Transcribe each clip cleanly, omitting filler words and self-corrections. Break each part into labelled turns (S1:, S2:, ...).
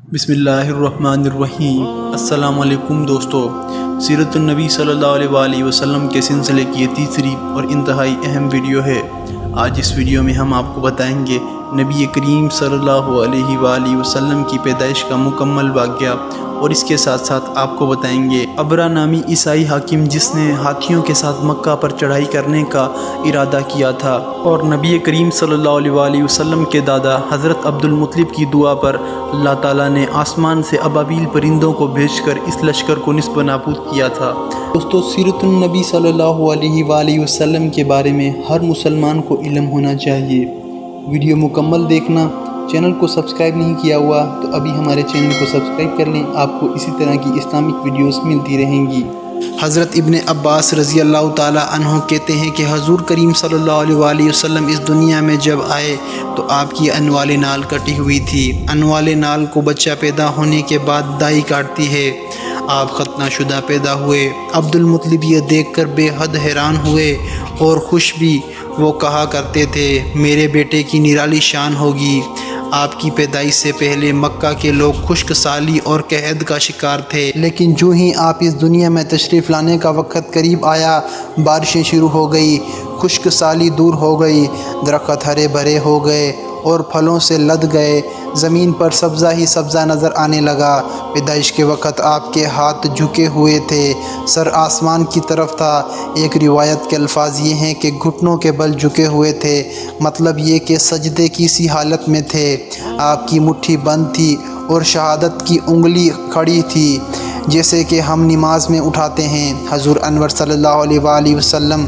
S1: بسم اللہ الرحمن الرحیم۔ السلام علیکم دوستو، سیرت النبی صلی اللہ علیہ وآلہ وسلم کے سلسلے کی یہ تیسری اور انتہائی اہم ویڈیو ہے۔ آج اس ویڈیو میں ہم آپ کو بتائیں گے نبی کریم صلی اللہ علیہ وآلہ وسلم کی پیدائش کا مکمل واقعہ، اور اس کے ساتھ ساتھ آپ کو بتائیں گے ابرہ نامی عیسائی حاکم جس نے ہاتھیوں کے ساتھ مکہ پر چڑھائی کرنے کا ارادہ کیا تھا، اور نبی کریم صلی اللہ علیہ وآلہ وسلم کے دادا حضرت عبد المطلب کی دعا پر اللہ تعالیٰ نے آسمان سے ابابیل پرندوں کو بھیج کر اس لشکر کو نصب نابود کیا تھا۔ دوستو، سیرت النبی صلی اللہ علیہ وآلہ وسلم کے بارے میں ہر مسلمان کو علم ہونا چاہیے۔ ویڈیو مکمل دیکھنا۔ چینل کو سبسکرائب نہیں کیا ہوا تو ابھی ہمارے چینل کو سبسکرائب کر لیں، آپ کو اسی طرح کی اسلامک ویڈیوز ملتی رہیں گی۔ حضرت ابن عباس رضی اللہ تعالی عنہ کہتے ہیں کہ حضور کریم صلی اللہ علیہ وآلہ وسلم اس دنیا میں جب آئے تو آپ کی انوال نال کٹی ہوئی تھی۔ انوال نال کو بچہ پیدا ہونے کے بعد دائی کاٹتی ہے۔ آپ ختنہ شدہ پیدا ہوئے۔ عبد المطلب یہ دیکھ کر بے حد حیران ہوئے اور خوش بھی۔ وہ کہا کرتے تھے، میرے بیٹے کی نرالی شان ہوگی۔ آپ کی پیدائش سے پہلے مکہ کے لوگ خشک سالی اور قحط کا شکار تھے، لیکن جو ہی آپ اس دنیا میں تشریف لانے کا وقت قریب آیا، بارشیں شروع ہو گئی، خشک سالی دور ہو گئی، درخت ہرے بھرے ہو گئے اور پھلوں سے لد گئے، زمین پر سبزہ ہی سبزہ نظر آنے لگا۔ پیدائش کے وقت آپ کے ہاتھ جھکے ہوئے تھے، سر آسمان کی طرف تھا۔ ایک روایت کے الفاظ یہ ہیں کہ گھٹنوں کے بل جھکے ہوئے تھے، مطلب یہ کہ سجدے کی سی حالت میں تھے۔ آپ کی مٹھی بند تھی اور شہادت کی انگلی کھڑی تھی، جیسے کہ ہم نماز میں اٹھاتے ہیں۔ حضور انور صلی اللہ علیہ وآلہ وسلم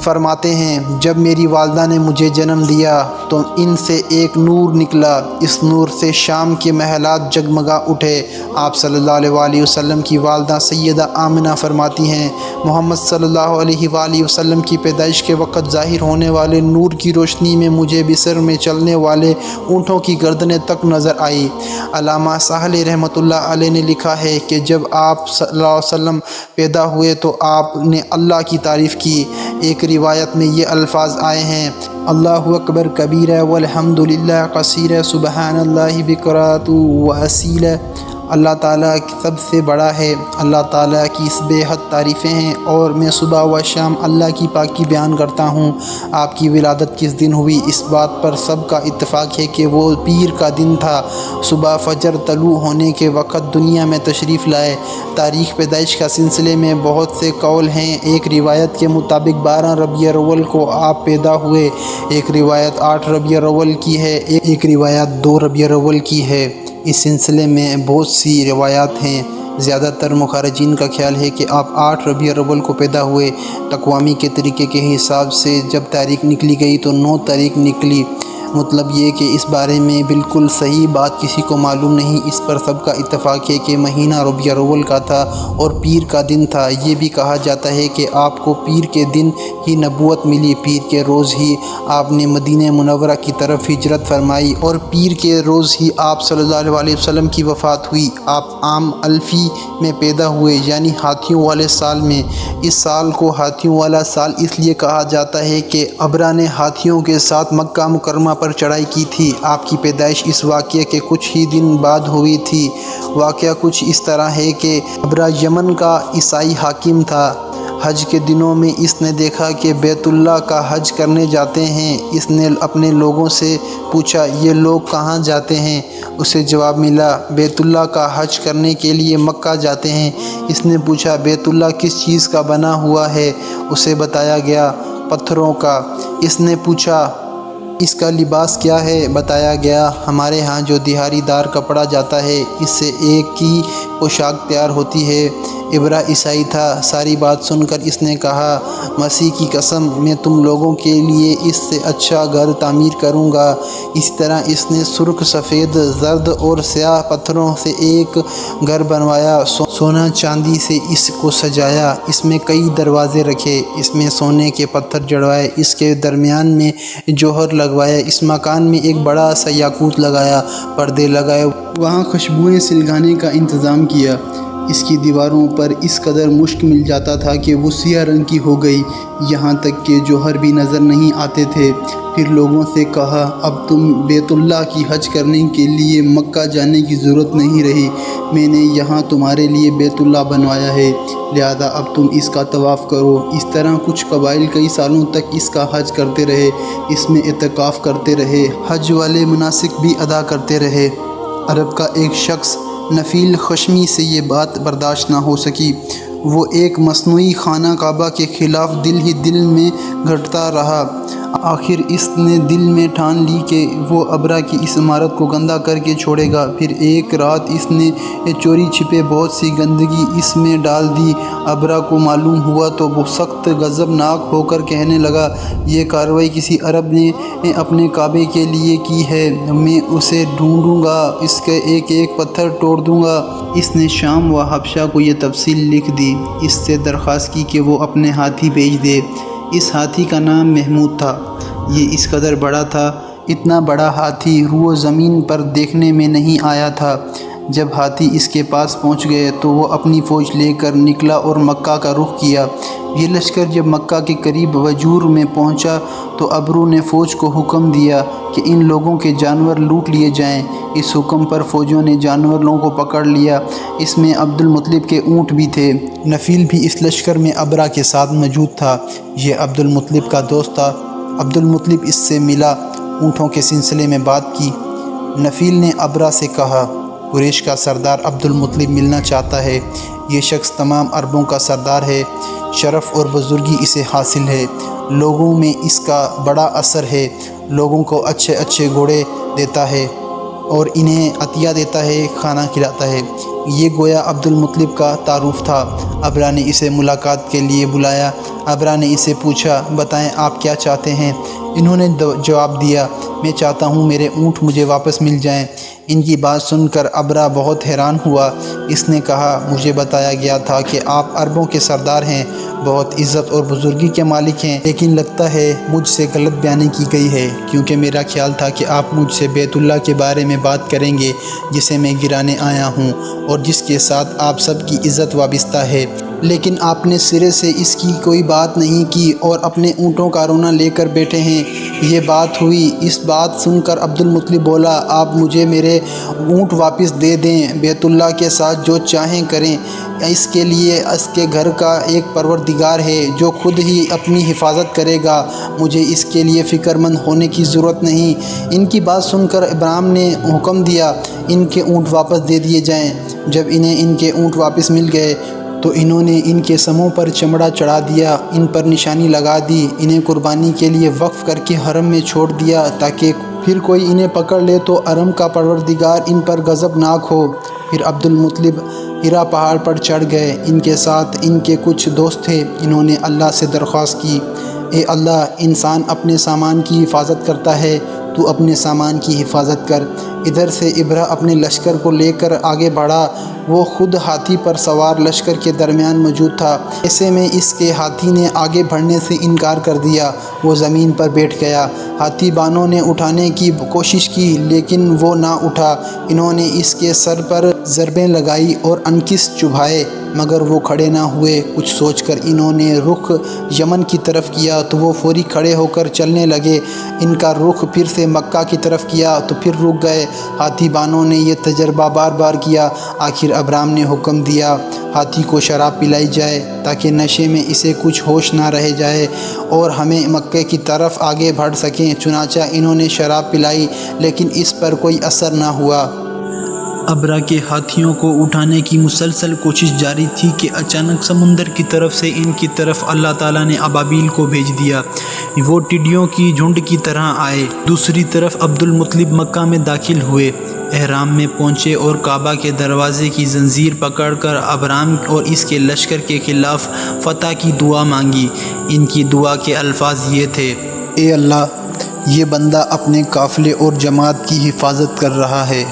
S1: فرماتے ہیں، جب میری والدہ نے مجھے جنم دیا تو ان سے ایک نور نکلا، اس نور سے شام کے محلات جگمگا اٹھے۔ آپ صلی اللہ علیہ وآلہ وسلم کی والدہ سیدہ آمنہ فرماتی ہیں، محمد صلی اللہ علیہ وآلہ وسلم کی پیدائش کے وقت ظاہر ہونے والے نور کی روشنی میں مجھے مصر میں چلنے والے اونٹوں کی گردنیں تک نظر آئی۔ علامہ ساحلی رحمۃ اللہ علیہ نے لکھا ہے کہ جب آپ صلی اللہ علیہ وسلم پیدا ہوئے تو آپ نے اللہ کی تعریف کی۔ ایک روایت میں یہ الفاظ آئے ہیں، اللہ اکبر کبیرہ والحمد للہ کثیرہ سبحان اللہ بکرۃ و اصیلہ۔ اللہ تعالیٰ سب سے بڑا ہے، اللہ تعالیٰ کی بے حد تعریفیں ہیں، اور میں صبح و شام اللہ کی پاکی بیان کرتا ہوں۔ آپ کی ولادت کس دن ہوئی، اس بات پر سب کا اتفاق ہے کہ وہ پیر کا دن تھا۔ صبح فجر طلوع ہونے کے وقت دنیا میں تشریف لائے۔ تاریخ پیدائش کا سلسلے میں بہت سے قول ہیں۔ ایک روایت کے مطابق 12 ربیع الاول کو آپ پیدا ہوئے، ایک روایت 8 ربیع الاول کی ہے، ایک روایت 2 ربیع الاول کی ہے۔ اس سلسلے میں بہت سی روایات ہیں۔ زیادہ تر مخرجین کا خیال ہے کہ آپ 8 ربیع الاول کو پیدا ہوئے۔ تقوامی کے طریقے کے حساب سے جب تاریخ نکلی گئی تو 9 تاریخ نکلی، مطلب یہ کہ اس بارے میں بالکل صحیح بات کسی کو معلوم نہیں۔ اس پر سب کا اتفاق ہے کہ مہینہ ربیع الاول کا تھا اور پیر کا دن تھا۔ یہ بھی کہا جاتا ہے کہ آپ کو پیر کے دن ہی نبوت ملی، پیر کے روز ہی آپ نے مدینہ منورہ کی طرف ہجرت فرمائی، اور پیر کے روز ہی آپ صلی اللہ علیہ وسلم کی وفات ہوئی۔ آپ عام الفی میں پیدا ہوئے، یعنی ہاتھیوں والے سال میں۔ اس سال کو ہاتھیوں والا سال اس لیے کہا جاتا ہے کہ ابرہ نے ہاتھیوں کے ساتھ مکہ مکرمہ پر چڑھائی کی تھی۔ آپ کی پیدائش اس واقعے کے کچھ ہی دن بعد ہوئی تھی۔ واقعہ کچھ اس طرح ہے کہ ابرہ یمن کا عیسائی حاکم تھا۔ حج کے دنوں میں اس نے دیکھا کہ بیت اللہ کا حج کرنے جاتے ہیں۔ اس نے اپنے لوگوں سے پوچھا، یہ لوگ کہاں جاتے ہیں؟ اسے جواب ملا، بیت اللہ کا حج کرنے کے لیے مکہ جاتے ہیں۔ اس نے پوچھا، بیت اللہ کس چیز کا بنا ہوا ہے؟ اسے بتایا گیا، پتھروں کا۔ اس نے پوچھا، اس کا لباس کیا ہے؟ بتایا گیا، ہمارے ہاں جو دھاڑی دار کپڑا جاتا ہے، اس سے ایک ہی پوشاک تیار ہوتی ہے۔ ابرہ عیسائی تھا۔ ساری بات سن کر اس نے کہا، مسیح کی قسم، میں تم لوگوں کے لیے اس سے اچھا گھر تعمیر کروں گا۔ اسی طرح اس نے سرخ، سفید، زرد اور سیاہ پتھروں سے ایک گھر بنوایا، سونا چاندی سے اس کو سجایا، اس میں کئی دروازے رکھے، اس میں سونے کے پتھر جڑوائے، اس کے درمیان میں جوہر لگوایا، اس مکان میں ایک بڑا سا یاقوت لگایا، پردے لگائے، وہاں خوشبوئیں سلگانے کا انتظام کیا۔ اس کی دیواروں پر اس قدر مشک مل جاتا تھا کہ وہ سیاہ رنگ کی ہو گئی، یہاں تک کہ جوہر بھی نظر نہیں آتے تھے۔ پھر لوگوں سے کہا، اب تم بیت اللہ کی حج کرنے کے لیے مکہ جانے کی ضرورت نہیں رہی، میں نے یہاں تمہارے لیے بیت اللہ بنوایا ہے، لہذا اب تم اس کا طواف کرو۔ اس طرح کچھ قبائل کئی سالوں تک اس کا حج کرتے رہے، اس میں اعتکاف کرتے رہے، حج والے مناسک بھی ادا کرتے رہے۔ عرب کا ایک شخص نفیل خشمی سے یہ بات برداشت نہ ہو سکی، وہ ایک مصنوعی خانہ کعبہ کے خلاف دل ہی دل میں گھٹتا رہا۔ آخر اس نے دل میں ٹھان لی کہ وہ ابرا کی اس عمارت کو گندہ کر کے چھوڑے گا۔ پھر ایک رات اس نے چوری چھپے بہت سی گندگی اس میں ڈال دی۔ ابرا کو معلوم ہوا تو وہ سخت غضبناک ہو کر کہنے لگا، یہ کارروائی کسی عرب نے اپنے کعبے کے لیے کی ہے، میں اسے ڈھونڈوں گا، اس کے ایک ایک پتھر توڑ دوں گا۔ اس نے شام و حبشہ کو یہ تفصیل لکھ دی، اس سے درخواست کی کہ وہ اپنے ہاتھی بھیج دے۔ اس ہاتھی کا نام محمود تھا۔ یہ اس قدر بڑا تھا، اتنا بڑا ہاتھی روئے زمین پر دیکھنے میں نہیں آیا تھا۔ جب ہاتھی اس کے پاس پہنچ گئے تو وہ اپنی فوج لے کر نکلا اور مکہ کا رخ کیا۔ یہ لشکر جب مکہ کے قریب وجور میں پہنچا تو ابرو نے فوج کو حکم دیا کہ ان لوگوں کے جانور لوٹ لیے جائیں۔ اس حکم پر فوجوں نے جانوروں کو پکڑ لیا، اس میں عبد المطلب کے اونٹ بھی تھے۔ نفیل بھی اس لشکر میں ابرا کے ساتھ موجود تھا، یہ عبد المطلب کا دوست تھا۔ عبد المطلب اس سے ملا، اونٹوں کے سلسلے میں بات کی۔ نفیل نے ابرا سے کہا، قریش کا سردار عبد المطلب ملنا چاہتا ہے، یہ شخص تمام عربوں کا سردار ہے، شرف اور بزرگی اسے حاصل ہے، لوگوں میں اس کا بڑا اثر ہے، لوگوں کو اچھے اچھے گھوڑے دیتا ہے اور انہیں عطیہ دیتا ہے، کھانا کھلاتا ہے۔ یہ گویا عبد المطلب کا تعارف تھا۔ ابرا نے اسے ملاقات کے لیے بلایا۔ ابرا نے اسے پوچھا، بتائیں آپ کیا چاہتے ہیں؟ انہوں نے جواب دیا، میں چاہتا ہوں میرے اونٹ مجھے واپس مل جائیں۔ ان کی بات سن کر ابرا بہت حیران ہوا۔ اس نے کہا، مجھے بتایا گیا تھا کہ آپ عربوں کے سردار ہیں، بہت عزت اور بزرگی کے مالک ہیں، لیکن لگتا ہے مجھ سے غلط بیانی کی گئی ہے، کیونکہ میرا خیال تھا کہ آپ مجھ سے بیت اللہ کے بارے میں بات کریں گے جسے میں گرانے آیا ہوں اور جس کے ساتھ آپ سب کی عزت وابستہ ہے، لیکن آپ نے سرے سے اس کی کوئی بات نہیں کی اور اپنے اونٹوں کا رونا لے کر بیٹھے ہیں۔ یہ بات ہوئی۔ اس بات سن کر عبد المطلب بولا، آپ مجھے میرے اونٹ واپس دے دیں، بیت اللہ کے ساتھ جو چاہیں کریں، اس کے لیے اس کے گھر کا ایک پروردگار ہے جو خود ہی اپنی حفاظت کرے گا، مجھے اس کے لیے فکر مند ہونے کی ضرورت نہیں۔ ان کی بات سن کر ابراہیم نے حکم دیا، ان کے اونٹ واپس دے دیے جائیں۔ جب انہیں ان کے اونٹ واپس مل گئے تو انہوں نے ان کے سموں پر چمڑا چڑھا دیا، ان پر نشانی لگا دی، انہیں قربانی کے لیے وقف کر کے حرم میں چھوڑ دیا تاکہ پھر کوئی انہیں پکڑ لے تو حرم کا پروردگار ان پر غضبناک ہو۔ پھر عبد المطلب ہرا پہاڑ پر چڑھ گئے، ان کے ساتھ ان کے کچھ دوست تھے۔ انہوں نے اللہ سے درخواست کی، اے اللہ، انسان اپنے سامان کی حفاظت کرتا ہے، تو اپنے سامان کی حفاظت کر۔ ادھر سے ابرا اپنے لشکر کو لے کر آگے بڑھا، وہ خود ہاتھی پر سوار لشکر کے درمیان موجود تھا۔ ایسے میں اس کے ہاتھی نے آگے بڑھنے سے انکار کر دیا، وہ زمین پر بیٹھ گیا۔ ہاتھی بانوں نے اٹھانے کی کوشش کی لیکن وہ نہ اٹھا۔ انہوں نے اس کے سر پر ضربیں لگائی اور انکس چبھائے مگر وہ کھڑے نہ ہوئے۔ کچھ سوچ کر انہوں نے رخ یمن کی طرف کیا تو وہ فوری کھڑے ہو کر چلنے لگے۔ ان کا رخ پھر سے مکہ کی طرف کیا تو پھر رک گئے۔ ہاتھی بانوں نے یہ تجربہ بار بار کیا۔ آخر ابراہیم نے حکم دیا، ہاتھی کو شراب پلائی جائے تاکہ نشے میں اسے کچھ ہوش نہ رہ جائے اور ہمیں مکے کی طرف آگے بڑھ سکیں۔ چنانچہ انہوں نے شراب پلائی لیکن اس پر کوئی اثر نہ ہوا۔ ابرا کے ہاتھیوں کو اٹھانے کی مسلسل کوشش جاری تھی کہ اچانک سمندر کی طرف سے ان کی طرف اللہ تعالیٰ نے ابابیل کو بھیج دیا۔ وہ ٹڈیوں کی جھنڈ کی طرح آئے۔ دوسری طرف عبد المطلب مکہ میں داخل ہوئے، احرام میں پہنچے اور کعبہ کے دروازے کی زنجیر پکڑ کر ابراہیم اور اس کے لشکر کے خلاف فتح کی دعا مانگی۔ ان کی دعا کے الفاظ یہ تھے، اے اللہ، یہ بندہ اپنے قافلے اور جماعت کی حفاظت کر رہا ہے،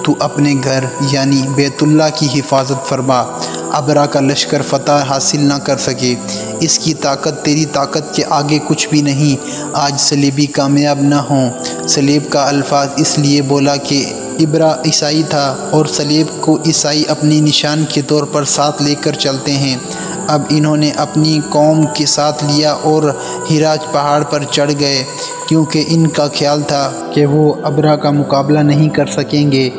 S1: تو اپنے گھر یعنی بیت اللہ کی حفاظت فرما، ابرا کا لشکر فتح حاصل نہ کر سکے، اس کی طاقت تیری طاقت کے آگے کچھ بھی نہیں، آج صلیبی کامیاب نہ ہوں۔ صلیب کا الفاظ اس لیے بولا کہ
S2: ابرا عیسائی تھا اور صلیب کو عیسائی اپنی نشان کے طور پر ساتھ لے کر چلتے ہیں۔ اب انہوں نے اپنی قوم کے ساتھ لیا اور ہراج پہاڑ پر چڑھ گئے، کیونکہ ان کا خیال تھا کہ وہ ابرا کا مقابلہ نہیں کر سکیں گے۔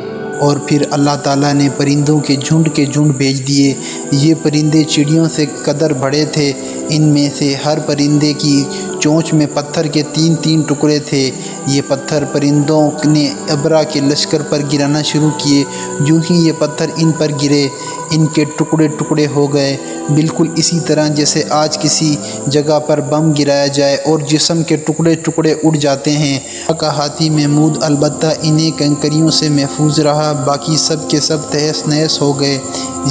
S2: اور پھر اللہ تعالیٰ نے پرندوں کے جھنڈ بھیج دیے۔ یہ پرندے چڑیوں سے قدر بڑے تھے۔ ان میں سے ہر پرندے کی چونچ میں پتھر کے 3 ٹکڑے تھے۔ یہ پتھر پرندوں نے ابرا کے لشکر پر گرانا شروع کیے۔ جو ہی یہ پتھر ان پر گرے، ان کے ٹکڑے ہو گئے، بالکل اسی طرح جیسے آج کسی جگہ پر بم گرایا جائے اور جسم کے ٹکڑے اڑ جاتے ہیں۔ کا ہاتھی محمود البتہ انہیں کنکریوں سے محفوظ رہا، باقی سب کے سب تہس نہس ہو گئے۔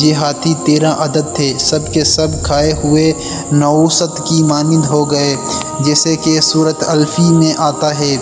S2: یہ ہاتھی 13 عدد تھے، سب کے سب کھائے ہوئے نوست کی مانند ہو گئے، جیسے کہ سورۃ الفیل میں آتا ہے۔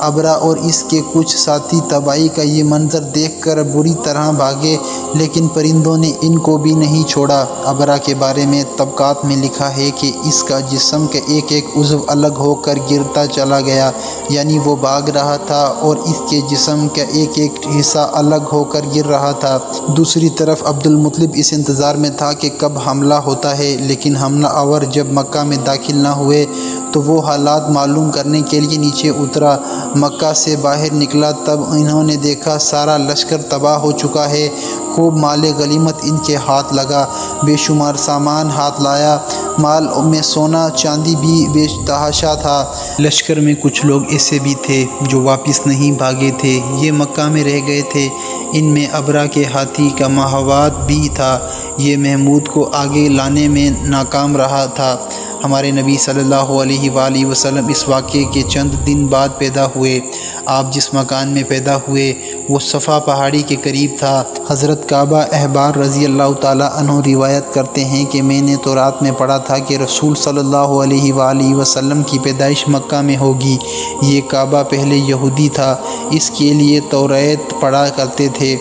S2: ابرا اور اس کے کچھ ساتھی تباہی کا یہ منظر دیکھ کر بری طرح بھاگے، لیکن پرندوں نے ان کو بھی نہیں چھوڑا۔ ابرا کے بارے میں طبقات میں لکھا ہے کہ اس کا جسم کا ایک عضو الگ ہو کر گرتا چلا گیا، یعنی وہ بھاگ رہا تھا اور اس کے جسم کا ایک حصہ الگ ہو کر گر رہا تھا۔ دوسری طرف عبد المطلب اس انتظار میں تھا کہ کب حملہ ہوتا ہے، لیکن حملہ آور جب مکہ میں داخل نہ ہوئے تو وہ حالات معلوم کرنے کے لیے نیچے اترا۔ مکہ سے باہر نکلا، تب انہوں نے دیکھا سارا لشکر تباہ ہو چکا ہے۔ خوب مال غنیمت ان کے ہاتھ لگا، بے شمار سامان ہاتھ لایا، مال میں سونا چاندی بھی بے تحاشا تھا۔ لشکر میں کچھ لوگ ایسے بھی تھے جو واپس نہیں بھاگے تھے، یہ مکہ میں رہ گئے تھے۔ ان میں ابرا کے ہاتھی کا مہوات بھی تھا، یہ محمود کو آگے لانے میں ناکام رہا تھا۔ ہمارے نبی صلی اللہ علیہ وآلہ وسلم اس واقعے کے چند دن بعد پیدا ہوئے۔ آپ جس مکان میں پیدا ہوئے وہ صفا پہاڑی کے قریب تھا۔ حضرت کعبہ احبار رضی اللہ تعالیٰ عنہ روایت کرتے ہیں کہ میں نے تورات میں پڑھا تھا کہ رسول صلی اللہ علیہ وآلہ وسلم کی پیدائش مکہ میں ہوگی۔ یہ کعبہ پہلے یہودی تھا، اس کے لیے توریت پڑھا کرتے تھے۔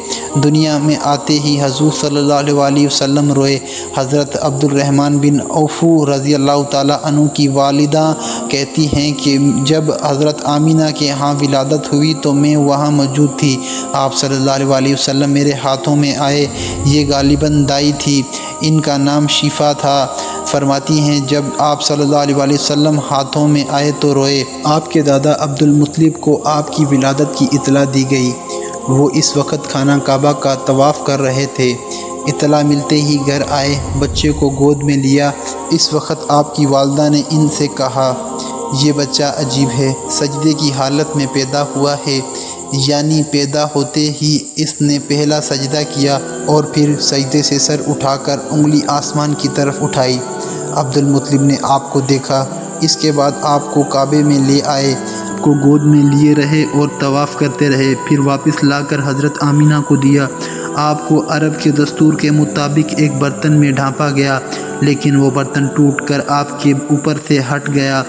S2: دنیا میں آتے ہی حضور صلی اللہ علیہ وآلہ وسلم روئے۔ حضرت عبد الرحمن بن عوف رضی اللہ تعالیٰ عنہ کی والدہ کہتی ہیں کہ جب حضرت آمینہ کے ہاں ولادت ہوئی تو میں وہاں موجود تھی۔ آپ صلی اللہ علیہ وآلہ وسلم میرے ہاتھوں میں آئے۔ یہ غالباً دائی تھی، ان کا نام شفا تھا۔ فرماتی ہیں جب آپ صلی اللہ علیہ وآلہ وسلم ہاتھوں میں آئے تو روئے۔ آپ کے دادا عبد المطلب کو آپ کی ولادت کی اطلاع دی گئی۔ وہ اس وقت خانہ کعبہ کا طواف کر رہے تھے۔ اطلاع ملتے ہی گھر آئے، بچے کو گود میں لیا۔ اس وقت آپ کی والدہ نے ان سے کہا، یہ بچہ عجیب ہے، سجدے کی حالت میں پیدا ہوا ہے، یعنی پیدا ہوتے ہی اس نے پہلا سجدہ کیا اور پھر سجدے سے سر اٹھا کر انگلی آسمان کی طرف اٹھائی۔ عبد المطلب نے آپ کو دیکھا، اس کے بعد آپ کو کعبے میں لے آئے، آپ کو گود میں لیے رہے اور طواف کرتے رہے، پھر واپس لا کر حضرت آمینہ کو دیا۔ آپ کو عرب کے دستور کے مطابق ایک برتن میں ڈھانپا گیا، لیکن وہ برتن ٹوٹ کر آپ کے اوپر سے ہٹ گیا۔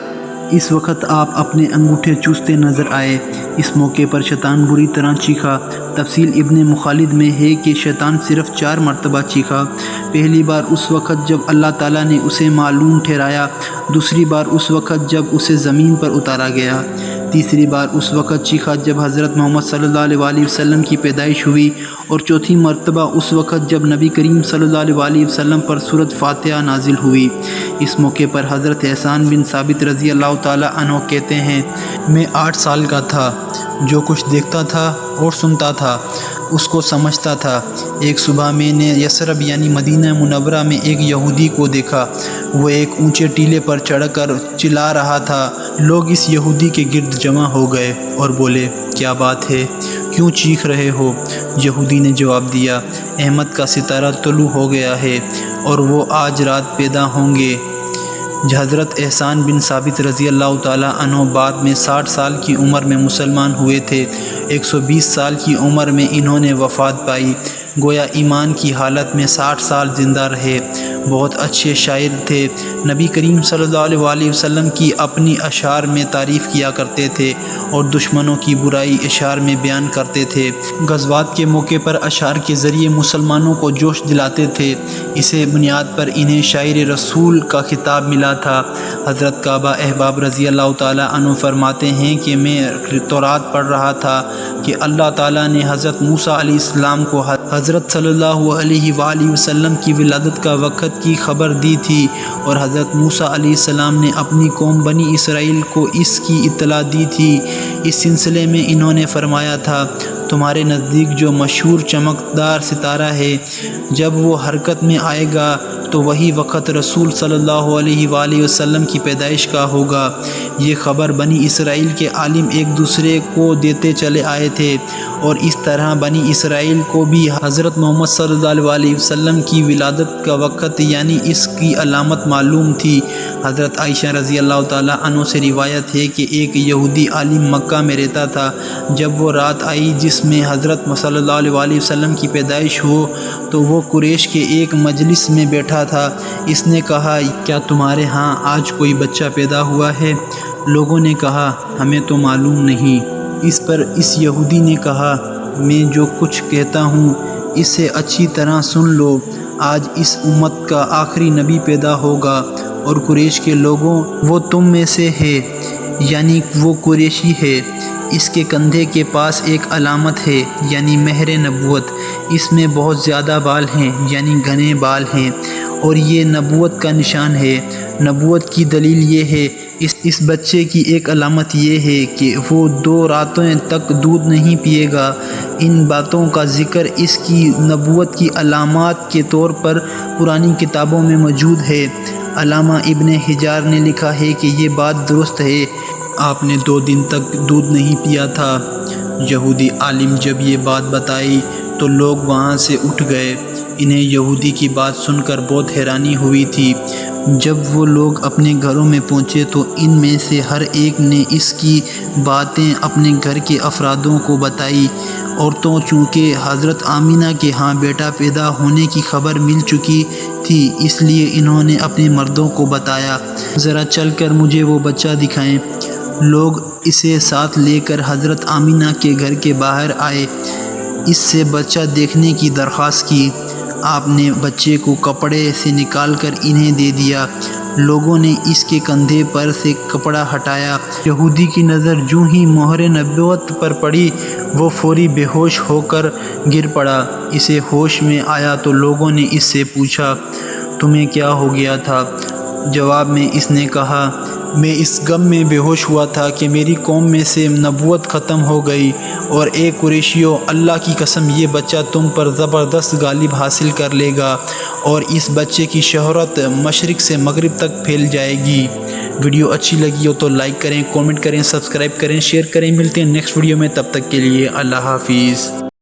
S2: اس وقت آپ اپنے انگوٹھے چوستے نظر آئے۔ اس موقع پر شیطان بری طرح چیخا۔ تفصیل ابن مخلد میں ہے کہ شیطان صرف 4 مرتبہ چیخا۔ پہلی بار اس وقت جب اللہ تعالیٰ نے اسے معلوم ٹھہرایا، دوسری بار اس وقت جب اسے زمین پر اتارا گیا، تیسری بار اس وقت چیخا جب حضرت محمد صلی اللہ علیہ وآلہ وسلم کی پیدائش ہوئی، اور چوتھی مرتبہ اس وقت جب نبی کریم صلی اللہ علیہ وآلہ وسلم پر سورۃ فاتحہ نازل ہوئی۔ اس موقع پر حضرت احسان بن ثابت رضی اللہ تعالیٰ عنہ کہتے ہیں، میں 8 سال کا تھا، جو کچھ دیکھتا تھا اور سنتا تھا اس کو سمجھتا تھا۔ ایک صبح میں نے یثرب یعنی مدینہ منورہ میں ایک یہودی کو دیکھا۔ وہ ایک اونچے ٹیلے پر چڑھ کر چلا رہا تھا۔ لوگ اس یہودی کے گرد جمع ہو گئے اور بولے، کیا بات ہے، کیوں چیخ رہے ہو؟ یہودی نے جواب دیا، احمد کا ستارہ طلوع ہو گیا ہے اور وہ آج رات پیدا ہوں گے۔ حضرت احسان بن ثابت رضی اللہ تعالیٰ عنہ بعد میں 60 سال کی عمر میں مسلمان ہوئے تھے۔ 120 سال کی عمر میں انہوں نے وفات پائی، گویا ایمان کی حالت میں 60 سال زندہ رہے۔ بہت اچھے شاعر تھے۔ نبی کریم صلی اللہ علیہ وسلم کی اپنی اشعار میں تعریف کیا کرتے تھے اور دشمنوں کی برائی اشعار میں بیان کرتے تھے۔ غزوات کے موقع پر اشعار کے ذریعے مسلمانوں کو جوش دلاتے تھے۔ اسی بنیاد پر انہیں شاعر رسول کا خطاب ملا تھا۔ حضرت کعبہ احباب رضی اللہ تعالیٰ عنہ فرماتے ہیں کہ میں تورات پڑھ رہا تھا کہ اللہ تعالیٰ نے حضرت موسیٰ علیہ السلام کو حضرت صلی اللہ علیہ وآلہ وسلم کی ولادت کا وقت کی خبر دی تھی، اور حضرت موسیٰ علیہ السلام نے اپنی قوم بنی اسرائیل کو اس کی اطلاع دی تھی۔ اس سلسلے میں انہوں نے فرمایا تھا، تمہارے نزدیک جو مشہور چمکدار ستارہ ہے، جب وہ حرکت میں آئے گا تو وہی وقت رسول صلی اللہ علیہ وآلہ وسلم کی پیدائش کا ہوگا۔ یہ خبر بنی اسرائیل کے عالم ایک دوسرے کو دیتے چلے آئے تھے، اور اس طرح بنی اسرائیل کو بھی حضرت محمد صلی اللہ علیہ وسلم کی ولادت کا وقت یعنی اس کی علامت معلوم تھی۔ حضرت عائشہ رضی اللہ تعالیٰ عنہ سے روایت ہے کہ ایک یہودی عالم مکہ میں رہتا تھا۔ جب وہ رات آئی جس میں حضرت صلی اللہ علیہ وسلم کی پیدائش ہو تو وہ قریش کے ایک مجلس میں بیٹھا تھا۔ اس نے کہا، کیا تمہارے ہاں آج کوئی بچہ پیدا ہوا ہے؟ لوگوں نے کہا، ہمیں تو معلوم نہیں۔ اس پر اس یہودی نے کہا، میں جو کچھ کہتا ہوں اسے اچھی طرح سن لو۔ آج اس امت کا آخری نبی پیدا ہوگا، اور قریش کے لوگوں وہ تم میں سے ہے، یعنی وہ قریشی ہے۔ اس کے کندھے کے پاس ایک علامت ہے، یعنی مہر نبوت۔ اس میں بہت زیادہ بال ہیں، یعنی گھنے بال ہیں، اور یہ نبوت کا نشان ہے۔ نبوت کی دلیل یہ ہے، اس بچے کی ایک علامت یہ ہے کہ وہ 2 راتوں تک دودھ نہیں پیے گا۔ ان باتوں کا ذکر اس کی نبوت کی علامات کے طور پر پرانی کتابوں میں موجود ہے۔ علامہ ابن حجار نے لکھا ہے کہ یہ بات درست ہے، آپ نے 2 دن تک دودھ نہیں پیا تھا۔ یہودی عالم جب یہ بات بتائی تو لوگ وہاں سے اٹھ گئے۔ انہیں یہودی کی بات سن کر بہت حیرانی ہوئی تھی۔ جب وہ لوگ اپنے گھروں میں پہنچے تو ان میں سے ہر ایک نے اس کی باتیں اپنے گھر کے افرادوں کو بتائی۔ عورتوں چونکہ حضرت آمینہ کے ہاں بیٹا پیدا ہونے کی خبر مل چکی تھی، اس لیے انہوں نے اپنے مردوں کو بتایا، ذرا چل کر مجھے وہ بچہ دکھائیں۔ لوگ اسے ساتھ لے کر حضرت آمینہ کے گھر کے باہر آئے، اس سے بچہ دیکھنے کی درخواست کی۔ آپ نے بچے کو کپڑے سے نکال کر انہیں دے دیا۔ لوگوں نے اس کے کندھے پر سے کپڑا ہٹایا۔ یہودی کی نظر جوں ہی مہر نبوت پر پڑی، وہ فوری بے ہوش ہو کر گر پڑا۔ اسے ہوش میں آیا تو لوگوں نے اس سے پوچھا، تمہیں کیا ہو گیا تھا؟ جواب میں اس نے کہا، میں اس غم میں بے ہوش ہوا تھا کہ میری قوم میں سے نبوت ختم ہو گئی، اور اے قریشیو، اللہ کی قسم یہ بچہ تم پر زبردست غالب حاصل کر لے گا، اور اس بچے کی شہرت مشرق سے مغرب تک پھیل جائے گی۔ ویڈیو اچھی لگی ہو تو لائک کریں، کامنٹ کریں، سبسکرائب کریں، شیئر کریں۔ ملتے ہیں نیکسٹ ویڈیو میں، تب تک کے لیے اللہ حافظ۔